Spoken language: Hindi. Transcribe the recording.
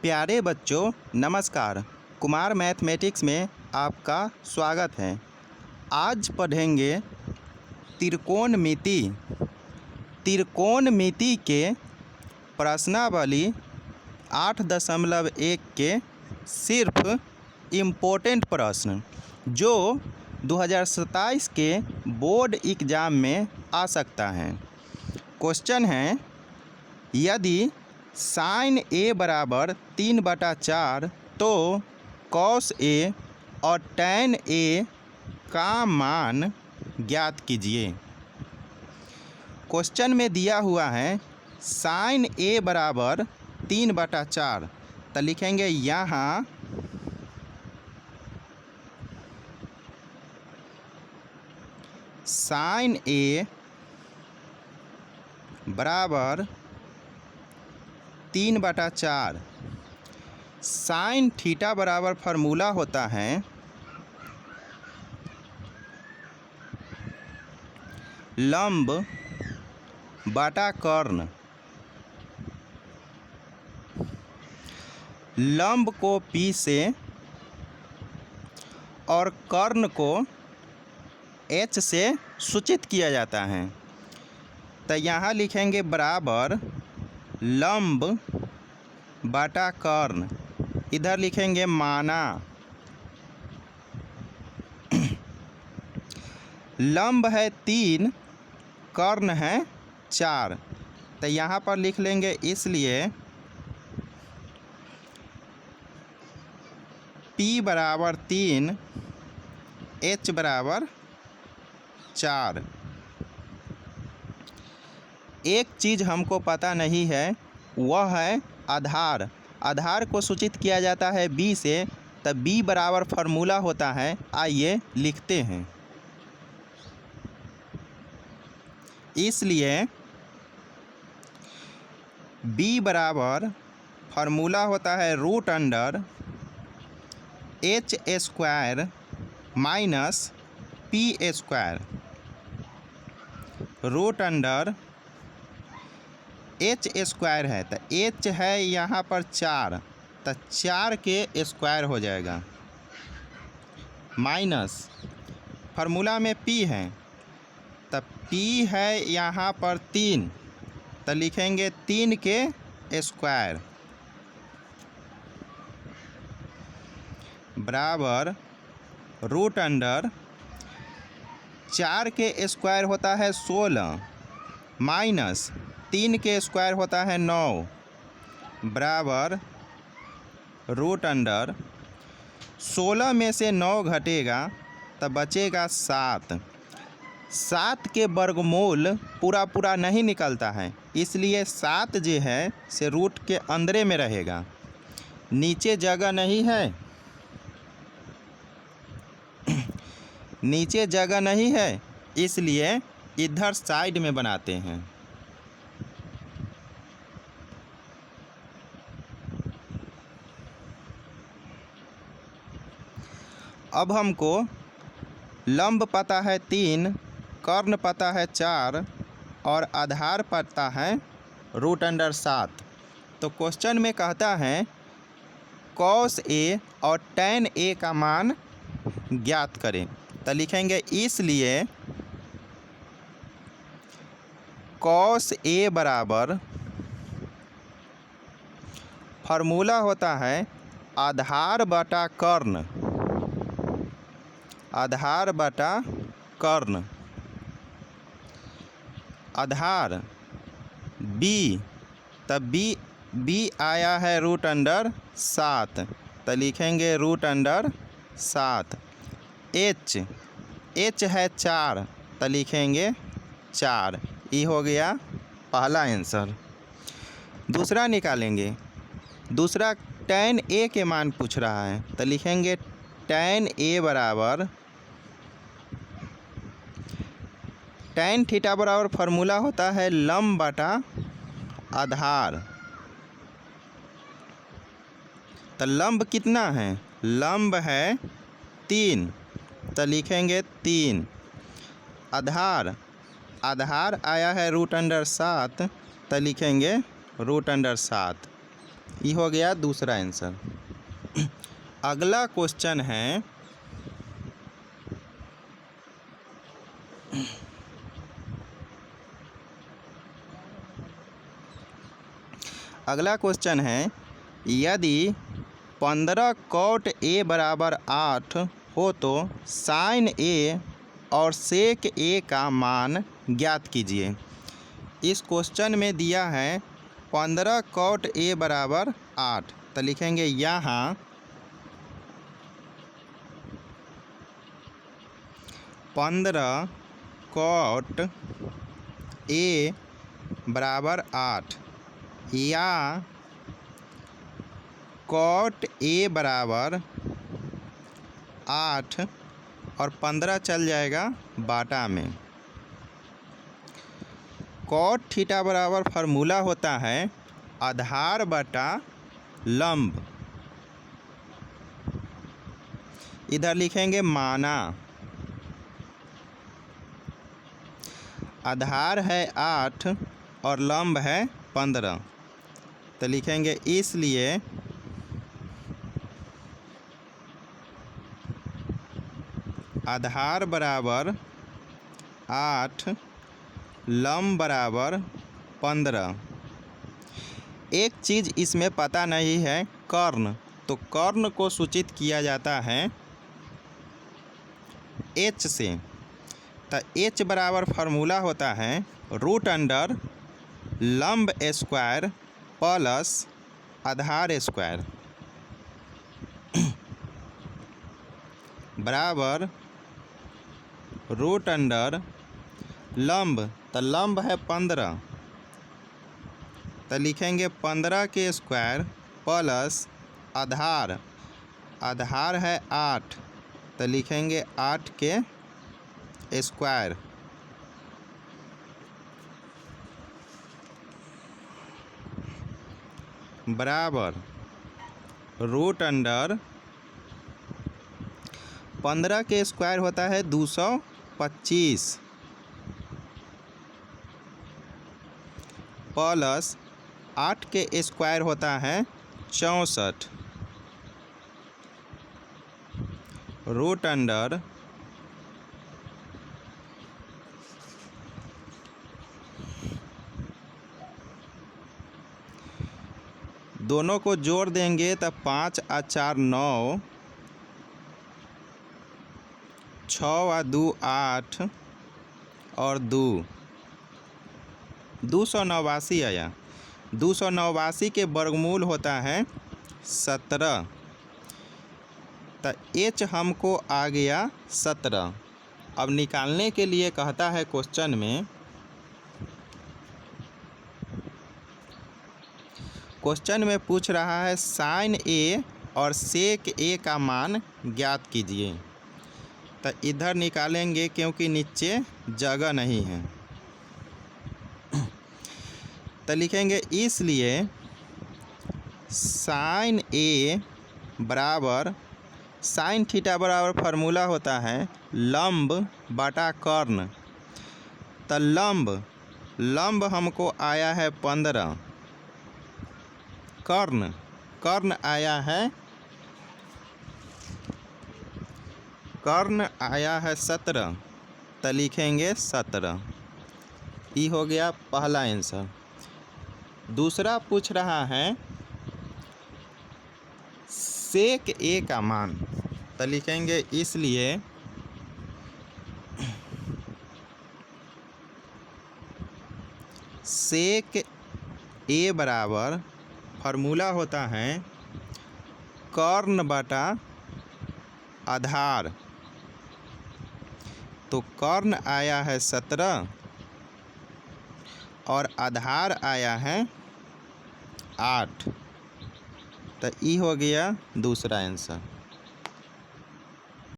प्यारे बच्चों नमस्कार। कुमार मैथमेटिक्स में आपका स्वागत है। आज पढ़ेंगे त्रिकोणमिति। त्रिकोणमिति के प्रश्नावली 8.1 के सिर्फ इम्पोर्टेंट प्रश्न जो 2027 के बोर्ड एग्ज़ाम में आ सकता है। क्वेश्चन है, यदि साइन ए बराबर 3/4 तो कॉस ए और टैन ए का मान ज्ञात कीजिए। क्वेश्चन में दिया हुआ है साइन ए बराबर 3/4, तो लिखेंगे यहाँ साइन ए बराबर 3/4। साइन थीटा बराबर फार्मूला होता है लंब बटा कर्ण। लंब को P से और कर्ण को H से सूचित किया जाता है। तो यहाँ लिखेंगे बराबर लंब बटा कर्ण, इधर लिखेंगे माना। लंब है 3, कर्ण है 4, तो यहाँ पर लिख लेंगे इसलिए P बराबर 3 H बराबर 4। एक चीज़ हमको पता नहीं है, वह है आधार। आधार को सूचित किया जाता है B से, तब B बराबर फार्मूला होता है, आइए लिखते हैं। इसलिए B बराबर फार्मूला होता है √under H² minus P²। √Under H² है, तो H है यहाँ पर 4, तो 4 के स्क्वायर हो जाएगा, माइनस फार्मूला में P है, तो P है यहाँ पर 3, तो लिखेंगे 3 के स्क्वायर बराबर √अंडर 4 के स्क्वायर होता है 16 माइनस 3 के स्क्वायर होता है 9 बराबर √अंडर 16 में से 9 घटेगा तब बचेगा 7। 7 के वर्गमूल पूरा नहीं निकलता है, इसलिए 7 जो है से रूट के अंदर में रहेगा, नीचे जगह नहीं है। नीचे जगह नहीं है, इसलिए इधर साइड में बनाते हैं। अब हमको लंब पता है 3, कर्ण पता है 4 और आधार पता है √अंडर 7। तो क्वेश्चन में कहता है कॉस ए और टैन ए का मान ज्ञात करें, तो लिखेंगे इसलिए कॉस ए बराबर फार्मूला होता है आधार बटा कर्ण। आधार बटा कर्ण, आधार B, तब B आया है √अंडर 7, तो लिखेंगे √अंडर 7। H है 4, तो लिखेंगे 4। ये हो गया पहला आंसर। दूसरा निकालेंगे। दूसरा टैन ए के मान पूछ रहा है, तो लिखेंगे टैन ए बराबर टैन थीटा बराबर फार्मूला होता है लंब बटा आधार। तो लंब कितना है? लंब है 3, तो लिखेंगे 3। आधार आधार आया है √अंडर 7, तो लिखेंगे √अंडर 7। ये हो गया दूसरा आंसर। अगला क्वेश्चन है यदि 15 cot A बराबर 8 हो तो sin A और sec A का मान ज्ञात कीजिए। इस क्वेश्चन में दिया है 15 cot A बराबर 8, तो लिखेंगे यहाँ 15 cot A बराबर 8 या cot A बराबर 8 और 15 चल जाएगा बाटा में। cot थीटा बराबर फार्मूला होता है आधार बटा लंब। इधर लिखेंगे माना, आधार है 8 और लंब है 15, तो लिखेंगे इसलिए आधार बराबर 8 लंब बराबर 15। एक चीज़ इसमें पता नहीं है, कर्ण, तो कर्ण को सूचित किया जाता है h से, तो h बराबर फार्मूला होता है रूट अंडर लंब स्क्वायर प्लस आधार स्क्वायर बराबर रूट अंडर लंब, तो लंब है 15, तो लिखेंगे 15 के स्क्वायर प्लस आधार, आधार है 8, तो लिखेंगे 8 के स्क्वायर बराबर रूट अंडर 15 के स्क्वायर होता है 225 प्लस 8 के स्क्वायर होता है 64 रूट अंडर दोनों को जोड़ देंगे तो 5 और 4 9, 6 और 2 8 और 2 289 आया। 289 के वर्गमूल होता है 17, तो h हमको आ गया 17। अब निकालने के लिए कहता है क्वेश्चन में, पूछ रहा है साइन A और सेक A का मान ज्ञात कीजिए। तो इधर निकालेंगे क्योंकि नीचे जगह नहीं है, तो लिखेंगे इसलिए साइन A बराबर साइन थीटा बराबर फार्मूला होता है लंब बटा कर्ण, तो लंब हमको आया है 15, कर्ण आया है 17, तो लिखेंगे 17। ये हो गया पहला आंसर। दूसरा पूछ रहा है सेक A का मान, तो लिखेंगे इसलिए सेक A बराबर फार्मूला होता है कर्ण बटा आधार, तो कर्ण आया है 17 और आधार आया है 8, तो ये हो गया दूसरा आंसर।